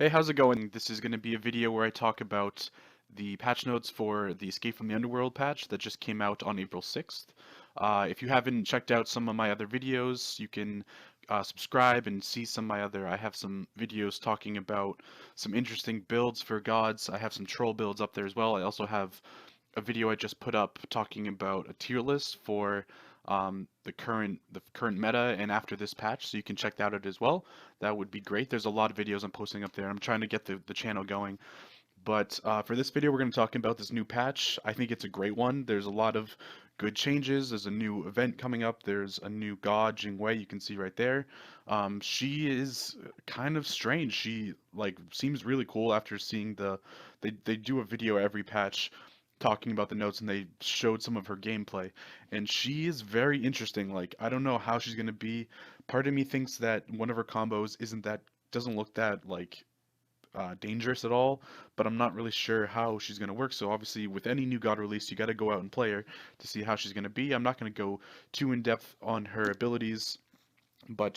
Hey, how's it going? This is going to be a video where I talk about the patch notes for the Escape from the Underworld patch that just came out on April 6th. If you haven't checked out some of my other videos, you can subscribe and see some of my other. I have some videos talking about some interesting builds for gods. I have some troll builds up there as well. I also have a video I just put up talking about a tier list for the current meta and after this patch, so you can check that out as well. That would be great. There's a lot of videos I'm posting up there. I'm trying to get the channel going. But for this video, we're going to talk about this new patch. I think it's a great one. There's a lot of good changes. There's a new event coming up. There's a new god, Jingwei, you can see right there. She is kind of strange. She like seems really cool after seeing they do a video every patch talking about the notes, and they showed some of her gameplay, and she is very interesting. Like, I don't know how she's going to be. Part of me thinks that one of her combos doesn't look that like dangerous at all, but I'm not really sure how she's going to work. So obviously, with any new god release, you got to go out and play her to see how she's going to be. I'm not going to go too in depth on her abilities, but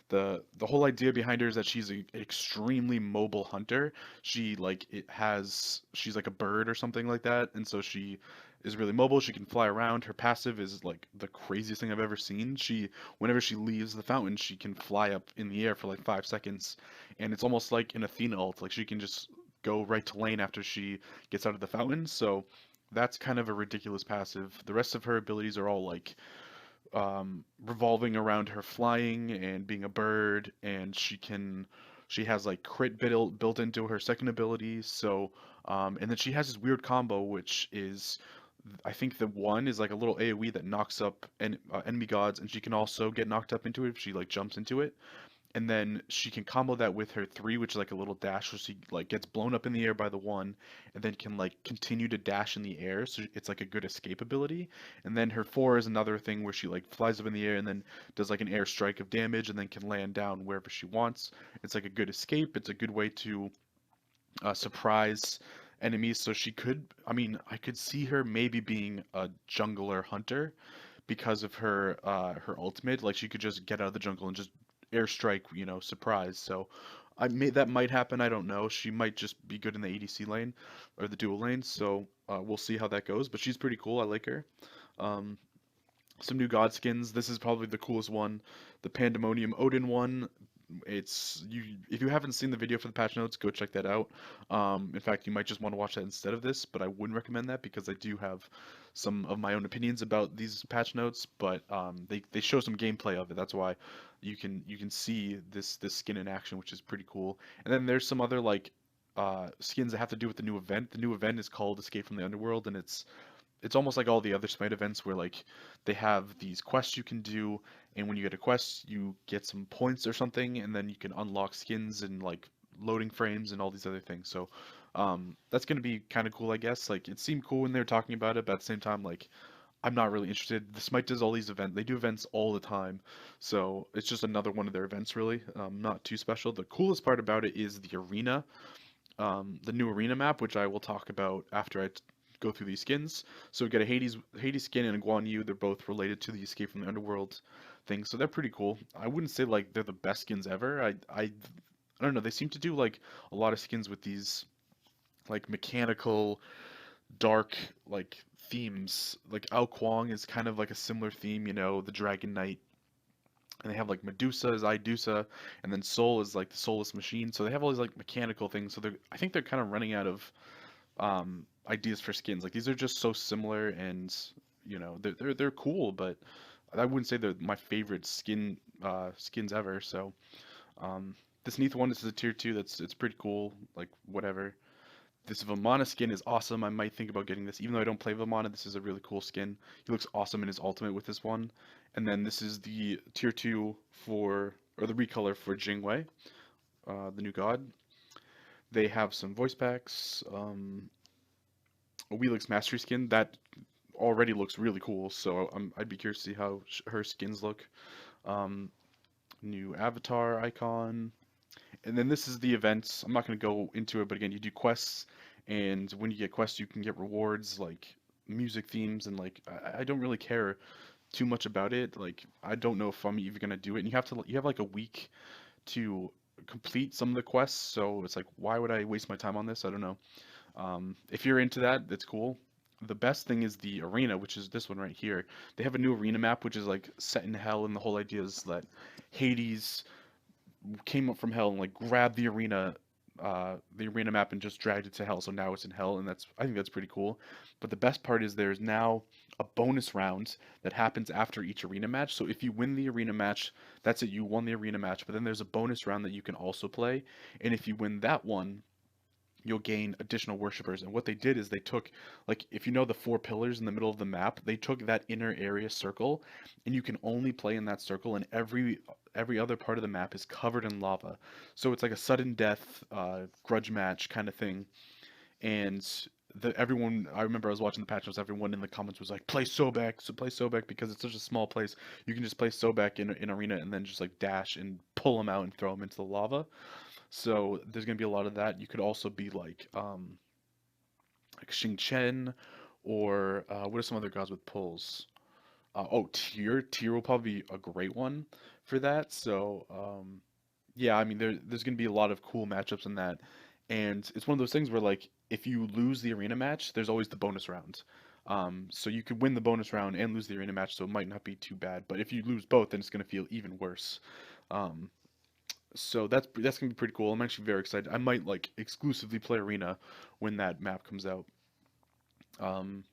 the whole idea behind her is that she's an extremely mobile hunter. She's like a bird or something like that, and so she is really mobile. She can fly around. Her passive is like the craziest thing I've ever seen. Whenever she leaves the fountain, she can fly up in the air for like 5 seconds, and it's almost like an Athena ult. Like, she can just go right to lane after she gets out of the fountain. So that's kind of a ridiculous passive. The rest of her abilities are all like revolving around her flying and being a bird, and she has like crit built into her second ability. So and then she has this weird combo, which is, I think the one is like a little AoE that knocks up enemy gods, and she can also get knocked up into it if she like jumps into it, and then she can combo that with her three, which is like a little dash, so she like gets blown up in the air by the one, and then can like continue to dash in the air, so it's like a good escape ability. And then her four is another thing where she like flies up in the air and then does like an air strike of damage, and then can land down wherever she wants. It's like a good escape. It's a good way to surprise enemies. So I could see her maybe being a jungler hunter because of her ultimate. Like, she could just get out of the jungle and just airstrike, surprise. So that might happen. I don't know. She might just be good in the ADC lane or the dual lane. So we'll see how that goes. But she's pretty cool. I like her. Um, some new god skins. This is probably the coolest one, the Pandemonium Odin one. If you haven't seen the video for the patch notes, go check that out. In fact, you might just want to watch that instead of this, but I wouldn't recommend that because I do have some of my own opinions about these patch notes. But they show some gameplay of it. That's why you can see this skin in action, which is pretty cool. And then there's some other like skins that have to do with the new event. The new event is called Escape from the Underworld, and it's almost like all the other Smite events where like they have these quests you can do, and when you get a quest, you get some points or something, and then you can unlock skins and like loading frames and all these other things. So that's gonna be kind of cool, I guess. Like, it seemed cool when they were talking about it, but at the same time, like, I'm not really interested. The Smite does all these events. They do events all the time, so it's just another one of their events, really. Not too special. The coolest part about it is the arena, the new arena map, which I will talk about after go through these skins. So we got a Hades skin and a Guan Yu. They're both related to the Escape from the Underworld thing, so they're pretty cool. I wouldn't say like they're the best skins ever. I don't know. They seem to do like a lot of skins with these like mechanical, dark like themes. Like Ao Kuang is kind of like a similar theme, the Dragon Knight, and they have like Medusa is Idusa, and then Soul is like the soulless machine. So they have all these like mechanical things. So I think they're kind of running out of ideas for skins. Like, these are just so similar, and they're cool, but I wouldn't say they're my favorite skins ever. So this Neath one, this is a tier two. It's pretty cool. Like, whatever. This Vamana skin is awesome. I might think about getting this, even though I don't play Vamana. This is a really cool skin. He looks awesome in his ultimate with this one. And then this is the tier two or the recolor for Jingwei, the new god. They have some voice packs. A Wheelix Mastery skin that already looks really cool, so I'd be curious to see how her skins look. Um, New avatar icon, and then this is the events. I'm not going to go into it, but again, you do quests, and when you get quests, you can get rewards like music themes, and like I don't really care too much about it. Like, I don't know if I'm even going to do it, and you have like a week to complete some of the quests, so it's like, why would I waste my time on this? I don't know. If you're into that, that's cool. The best thing is the arena, which is this one right here. They have a new arena map, which is like set in hell, and the whole idea is that Hades came up from hell and like grabbed the arena map and just dragged it to hell. So now it's in hell, and that's I think that's pretty cool. But the best part is there's now a bonus round that happens after each arena match. So if you win the arena match, that's it. You won the arena match. But then there's a bonus round that you can also play, and if you win that one, you'll gain additional worshippers. And what they did is they took, like, if you know the four pillars in the middle of the map, they took that inner area circle, and you can only play in that circle, and every other part of the map is covered in lava. So it's like a sudden death, grudge match kind of thing. And everyone, I remember I was watching the patch notes, everyone in the comments was like, play Sobek, so play Sobek because it's such a small place. You can just play Sobek in arena and then just like dash and pull them out and throw them into the lava. So there's gonna be a lot of that. You could also be like Xing Chen, or what are some other gods with pulls? Oh, Tyr will probably be a great one for that. So yeah, I mean there's gonna be a lot of cool matchups in that, and it's one of those things where like if you lose the arena match, there's always the bonus round. So you could win the bonus round and lose the arena match, so it might not be too bad. But if you lose both, then it's gonna feel even worse. Um, so that's gonna be pretty cool. I'm actually very excited. I might like exclusively play arena when that map comes out. Um,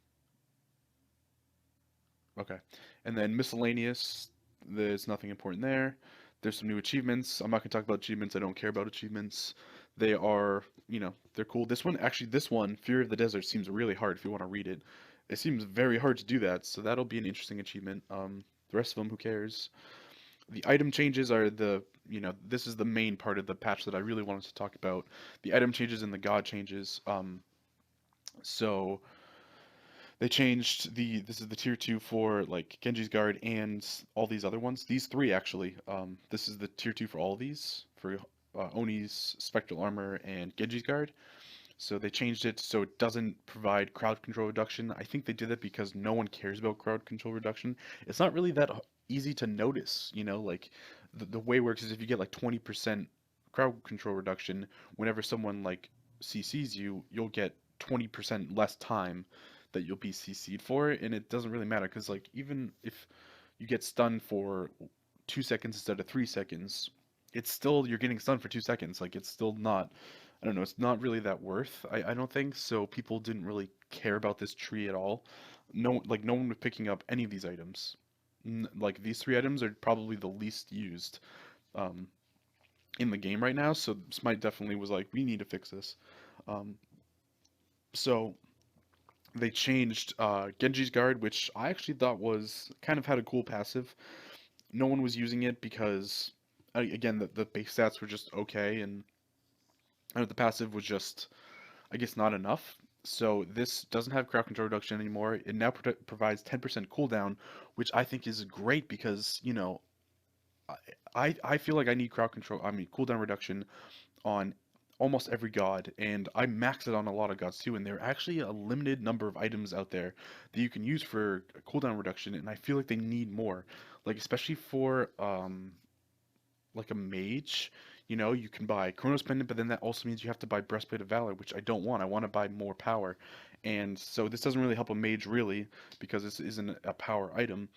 okay, and then miscellaneous. There's nothing important there. There's some new achievements. I'm not gonna talk about achievements. I don't care about achievements. They are, they're cool. This one, Fear of the Desert, seems really hard if you want to read it. It seems very hard to do that, so that'll be an interesting achievement. The rest of them, who cares? The item changes are this is the main part of the patch that I really wanted to talk about. The item changes and the god changes. So they changed this is the tier 2 for like Genji's guard and all these other ones. These three actually. This is the tier 2 for all of these for Oni's spectral armor and Genji's guard. So they changed it so it doesn't provide crowd control reduction. I think they did that because no one cares about crowd control reduction. It's not really that easy to notice, like the way it works is if you get like 20% crowd control reduction, whenever someone like CCs you, you'll get 20% less time that you'll be CC'd for, and it doesn't really matter because like even if you get stunned for 2 seconds instead of 3 seconds, it's still you're getting stunned for 2 seconds. Like it's still not I don't know, it's not really that worth, I don't think, so people didn't really care about this tree at all. No one was picking up any of these items. Like these three items are probably the least used um, in the game right now, so Smite definitely was like, we need to fix this. Um, so they changed Genji's guard, which I actually thought was kind of had a cool passive. No one was using it because, again, the base stats were just okay, and the passive was just I guess not enough. So this doesn't have crowd control reduction anymore. It now provides 10% cooldown, which I think is great because, I, I feel like I need cooldown reduction on almost every god, and I max it on a lot of gods too, and there are actually a limited number of items out there that you can use for cooldown reduction, and I feel like they need more. Like especially for like a mage, you can buy Chronos Pendant, but then that also means you have to buy Breastplate of Valor, which I don't want. I want to buy more power. And so this doesn't really help a mage really, because this isn't a power item.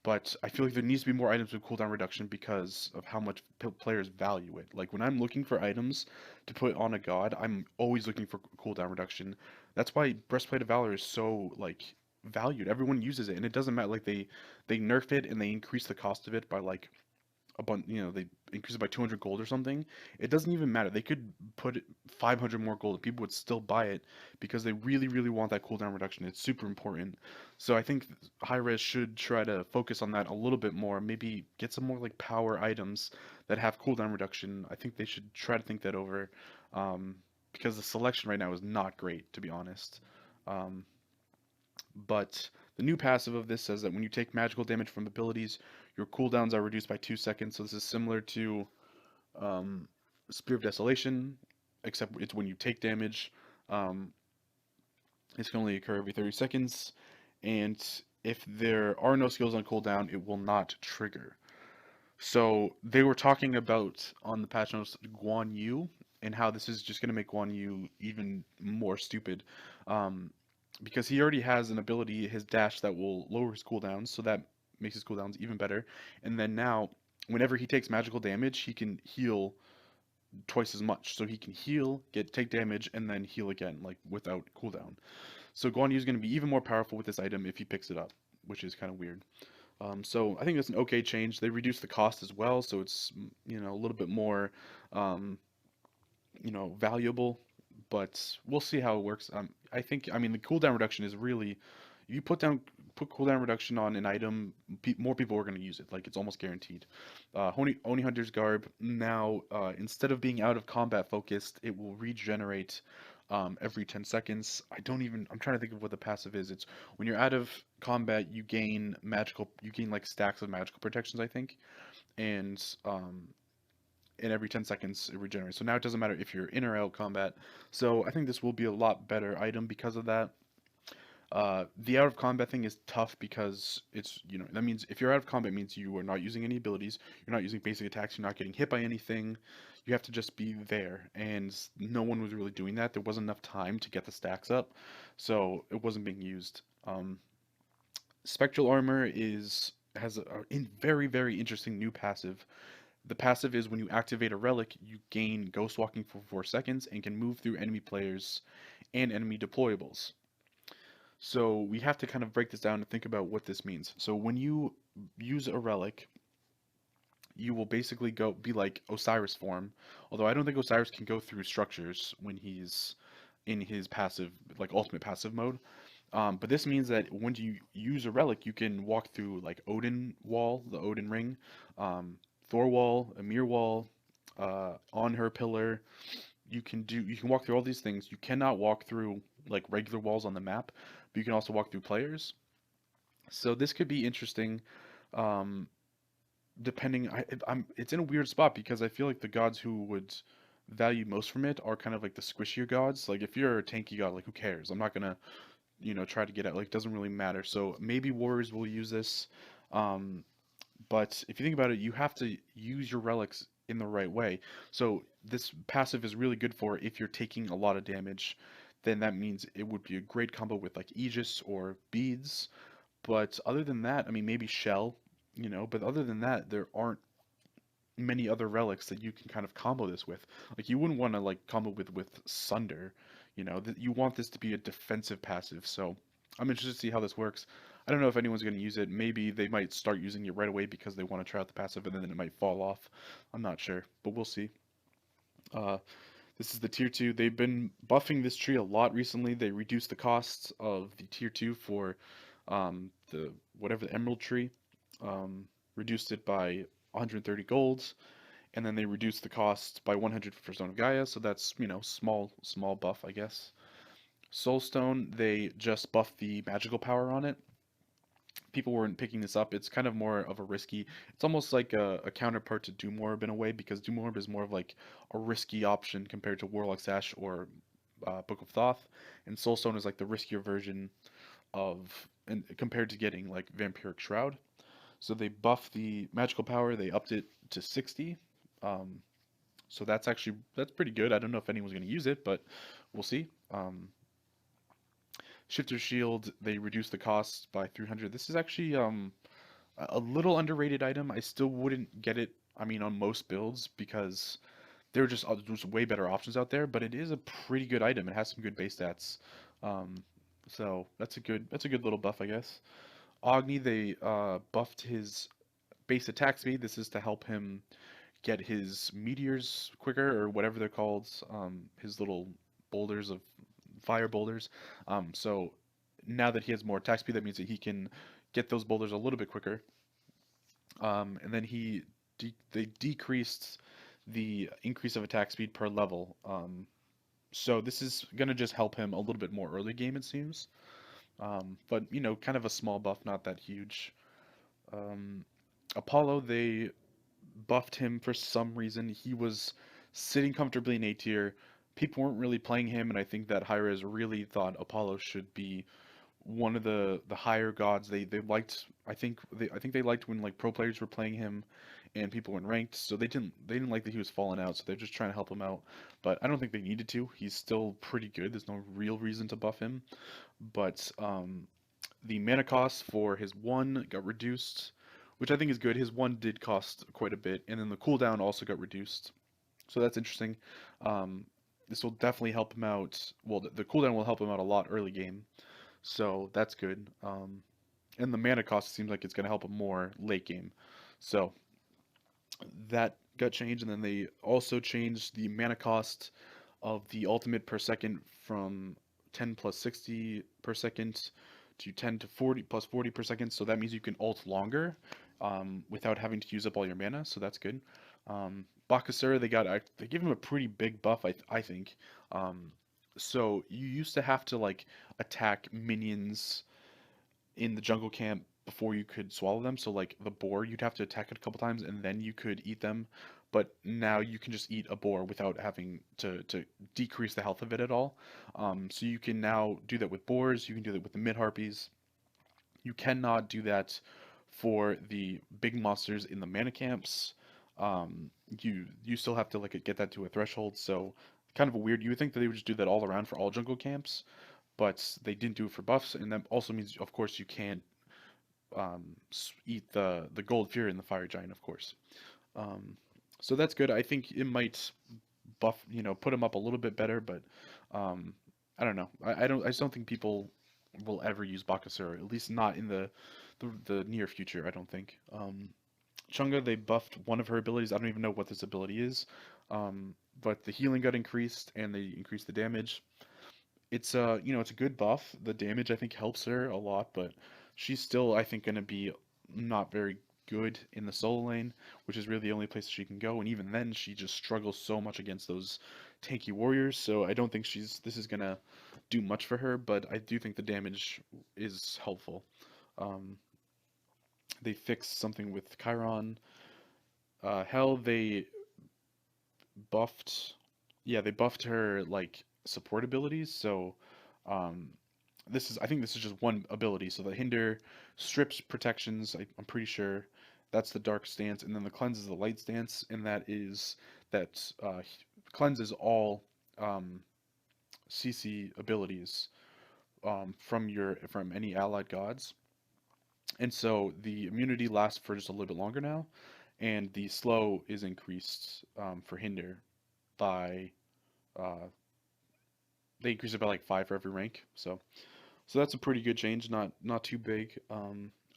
But I feel like there needs to be more items with cooldown reduction because of how much players value it. Like when I'm looking for items to put on a god, I'm always looking for cooldown reduction. That's why Breastplate of Valor is so like valued. Everyone uses it, and it doesn't matter. Like they nerf it and they increase the cost of it by like a bunch, they increase it by 200 gold or something. It doesn't even matter. They could put 500 more gold and people would still buy it because they really, really want that cooldown reduction. It's super important. So I think Hi-Rez should try to focus on that a little bit more. Maybe get some more like power items that have cooldown reduction. I think they should try to think that over um, because the selection right now is not great, to be honest. Um, but the new passive of this says that when you take magical damage from abilities, your cooldowns are reduced by 2 seconds. So this is similar to um, Spear of Desolation, except it's when you take damage. Um, this can only occur every 30 seconds, and if there are no skills on cooldown, it will not trigger. So they were talking about on the patch notes Guan Yu and how this is just going to make Guan Yu even more stupid, um, because he already has an ability, his dash, that will lower his cooldowns, so that makes his cooldowns even better. And then now, whenever he takes magical damage, he can heal twice as much. So he can heal, get take damage, and then heal again, like without cooldown. So Guan Yu is going to be even more powerful with this item if he picks it up, which is kind of weird. So I think that's an okay change. They reduced the cost as well, so it's a little bit more um, valuable. But we'll see how it works. I mean, the cooldown reduction is really, if you put cooldown reduction on an item, more people are going to use it. Like it's almost guaranteed. Oni Hunter's Garb now, instead of being out of combat focused, it will regenerate every 10 seconds. I'm trying to think of what the passive is. It's when you're out of combat, you gain like stacks of magical protections, I think, and every 10 seconds it regenerates. So now it doesn't matter if you're in or out combat. So I think this will be a lot better item because of that. The out of combat thing is tough because that means if you're out of combat, it means you are not using any abilities, you're not using basic attacks, you're not getting hit by anything. You have to just be there, and no one was really doing that. There wasn't enough time to get the stacks up, so it wasn't being used. Spectral armor has a very very interesting new passive. The passive is when you activate a relic, you gain ghost walking for 4 seconds and can move through enemy players and enemy deployables. So we have to kind of break this down and think about what this means. So when you use a relic, you will basically go be like Osiris form. Although I don't think Osiris can go through structures when he's in his passive, like ultimate passive mode. But this means that when you use a relic, you can walk through like Odin Wall, the Odin Ring, Thor Wall, Emir Wall, on her pillar. You can walk through all these things. You cannot walk through like regular walls on the map, but you can also walk through players. So this could be interesting. Um, it's in a weird spot because I feel like the gods who would value most from it are kind of like the squishier gods. Like if you're a tanky god, like who cares? I'm not gonna try to get out. Like it doesn't really matter. So maybe warriors will use this. Um, but if you think about it, you have to use your relics in the right way. So this passive is really good for if you're taking a lot of damage, then that means it would be a great combo with like Aegis or Beads. But other than that, I mean maybe Shell, but other than that, there aren't many other relics that you can kind of combo this with. Like you wouldn't want to like combo with Sunder, that you want this to be a defensive passive. So I'm interested to see how this works. I don't know if anyone's going to use it. Maybe they might start using it right away because they want to try out the passive, and then it might fall off. I'm not sure, but we'll see. Uh, this is the tier 2. They've been buffing this tree a lot recently. They reduced the costs of the tier 2 for the whatever the emerald tree. Reduced it by 130 golds, and then they reduced the cost by 100 for Stone of Gaia, so that's, small buff, I guess. Soulstone, they just buffed the magical power on it. People weren't picking this up. It's kind of more of a risky. It's almost like a counterpart to Doom Orb in a way, because Doom Orb is more of like a risky option compared to Warlock Sash or Book of Thoth, and Soulstone is like the riskier version of, and compared to getting like Vampiric Shroud. So they buffed the magical power. They upped it to 60. Um, so that's pretty good. I don't know if anyone's going to use it, but we'll see. Shifter Shield, they reduced the cost by 300. This is actually a little underrated item. I still wouldn't get it. I mean, on most builds because there's way better options out there. But it is a pretty good item. It has some good base stats. So that's a good little buff, I guess. Agni, they buffed his base attack speed. This is to help him get his meteors quicker, or whatever they're called, his little boulders of fire boulders. So now that he has more attack speed, that means that he can get those boulders a little bit quicker. And then they decreased the increase of attack speed per level. So this is gonna just help him a little bit more early game, it seems. But kind of a small buff, not that huge. Um, Apollo, they buffed him for some reason. He was sitting comfortably in A tier. People weren't really playing him, and I think that Hi-Rez really thought Apollo should be one of the higher gods. They liked, I think they liked when like pro players were playing him, and people weren't ranked, so they didn't like that he was falling out, so they're just trying to help him out. But I don't think they needed to. He's still pretty good. There's no real reason to buff him. But the mana cost for his one got reduced, which I think is good. His one did cost quite a bit, and then the cooldown also got reduced. So that's interesting. Um, this will definitely help him out. Well, the cooldown will help him out a lot early game, so that's good. And the mana cost seems like it's going to help him more late game. So that got changed, and then they also changed the mana cost of the ultimate per second from 10 plus 60 per second to 10 to 40 plus 40 per second. So that means you can ult longer without having to use up all your mana. So that's good. Bakasura, they give him a pretty big buff, I think. So you used to have to like attack minions in the jungle camp before you could swallow them. So like the boar, you'd have to attack it a couple times and then you could eat them. But now you can just eat a boar without having to decrease the health of it at all. So you can now do that with boars. You can do that with the mid harpies. You cannot do that for the big monsters in the mana camps. You still have to like get that to a threshold. So kind of a weird. You would think that they would just do that all around for all jungle camps, but they didn't do it for buffs, and that also means, of course, you can't eat the gold fury and the fire giant, of course. Um, so that's good. I think it might buff, put him up a little bit better, but um, I don't know. I just don't think people will ever use Bakasura, at least not in the near future. I don't think. Chunga, they buffed one of her abilities. I don't even know what this ability is, but the healing got increased and they increased the damage. It's a good buff. The damage I think helps her a lot, but she's still I think going to be not very good in the solo lane, which is really the only place she can go. And even then, she just struggles so much against those tanky warriors. So I don't think this is gonna do much for her, but I do think the damage is helpful. Um, they fixed something with Chiron. Hell, buffed, yeah, they buffed her like support abilities. So um, I think this is just one ability. So the hinder strips protections. I'm pretty sure that's the dark stance, and then the cleanse is the light stance, and that cleanses all CC abilities from any allied gods. And so the immunity lasts for just a little bit longer now, and the slow is increased for hinder by uh, they increase it by like 5 for every rank. So that's a pretty good change, not too big.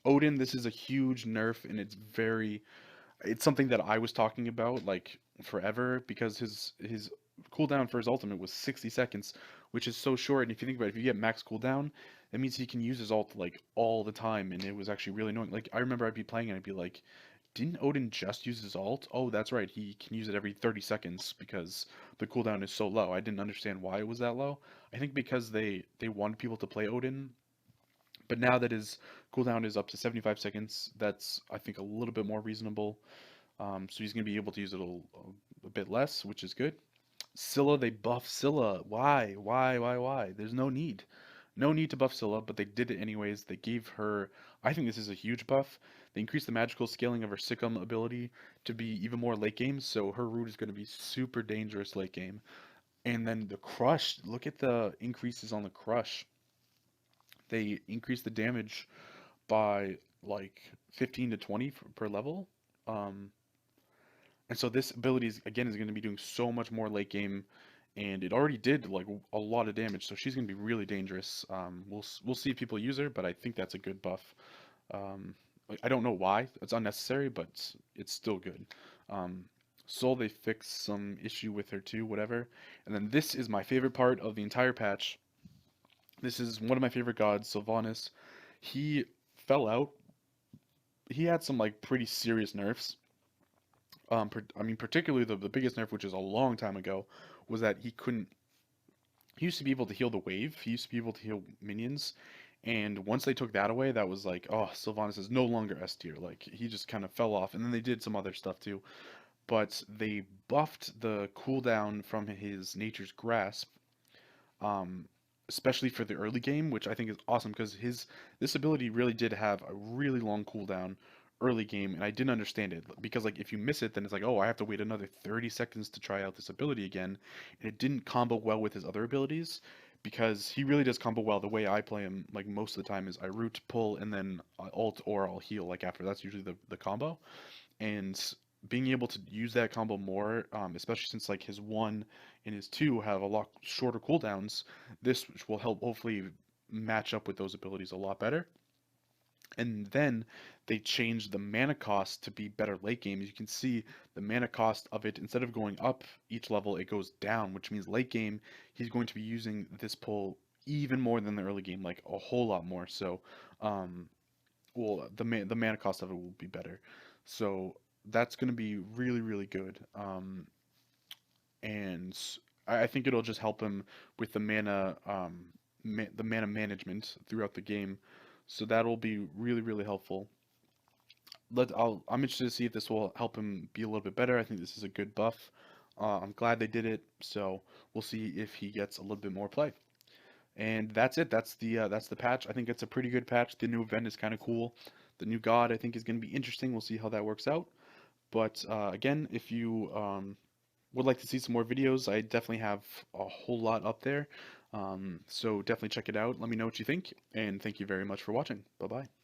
Odin, this is a huge nerf, and it's something that I was talking about like forever because his cooldown for his ultimate was 60 seconds, which is so short. And if you think about it, if you get max cooldown, that means he can use his ult like all the time, and it was actually really annoying. Like I remember I'd be playing and I'd be like, didn't Odin just use his ult? Oh, that's right. He can use it every 30 seconds because the cooldown is so low. I didn't understand why it was that low. I think because they wanted people to play Odin, but now that his cooldown is up to 75 seconds, that's I think a little bit more reasonable. So he's going to be able to use it a bit less, which is good. Scylla, they buff Scylla. Why? Why? Why? Why? There's no need. No need to buff Scylla, but they did it anyways. They gave her, I think this is a huge buff. They increased the magical scaling of her Sikkim ability to be even more late game, so her root is going to be super dangerous late game. And then the Crush, look at the increases on the Crush. They increased the damage by like 15 to 20 per level. Um, And so this ability is going to be doing so much more late game, and it already did like a lot of damage. So she's going to be really dangerous. We'll see if people use her, but I think that's a good buff. I don't know why it's unnecessary, but it's still good. Um, Soul, they fixed some issue with her too, whatever. And then this is my favorite part of the entire patch. This is one of my favorite gods, Sylvanas. He fell out. He had some like pretty serious nerfs. I mean, particularly the biggest nerf, which is a long time ago, was that he couldn't. He used to be able to heal the wave. He used to be able to heal minions, and once they took that away, that was like, oh, Sylvanas is no longer S tier. Like he just kind of fell off. And then they did some other stuff too, but they buffed the cooldown from his Nature's Grasp, um, especially for the early game, which I think is awesome because his this ability really did have a really long cooldown early game, and I didn't understand it because like if you miss it, then it's like, oh, I have to wait another 30 seconds to try out this ability again, and it didn't combo well with his other abilities because he really does combo well. The way I play him, like most of the time, is I root, pull, and then I ult or I'll heal. Like after that's usually the combo, and being able to use that combo more, especially since like his one and his two have a lot shorter cooldowns, this will help hopefully match up with those abilities a lot better. And then they changed the mana cost to be better late game. You can see the mana cost of it, instead of going up each level, it goes down, which means late game he's going to be using this pull even more than the early game, like a whole lot more. So, um, well, the mana cost of it will be better. So that's going to be really really good. And I think it'll just help him with the mana the mana management throughout the game. So that'll be really really helpful. I'm interested to see if this will help him be a little bit better. I think this is a good buff. I'm glad they did it. So we'll see if he gets a little bit more play. And that's it. That's the patch. I think it's a pretty good patch. The new event is kind of cool. The new god I think is going to be interesting. We'll see how that works out. But again, if you would like to see some more videos, I definitely have a whole lot up there. So definitely check it out. Let me know what you think, and thank you very much for watching. Bye bye.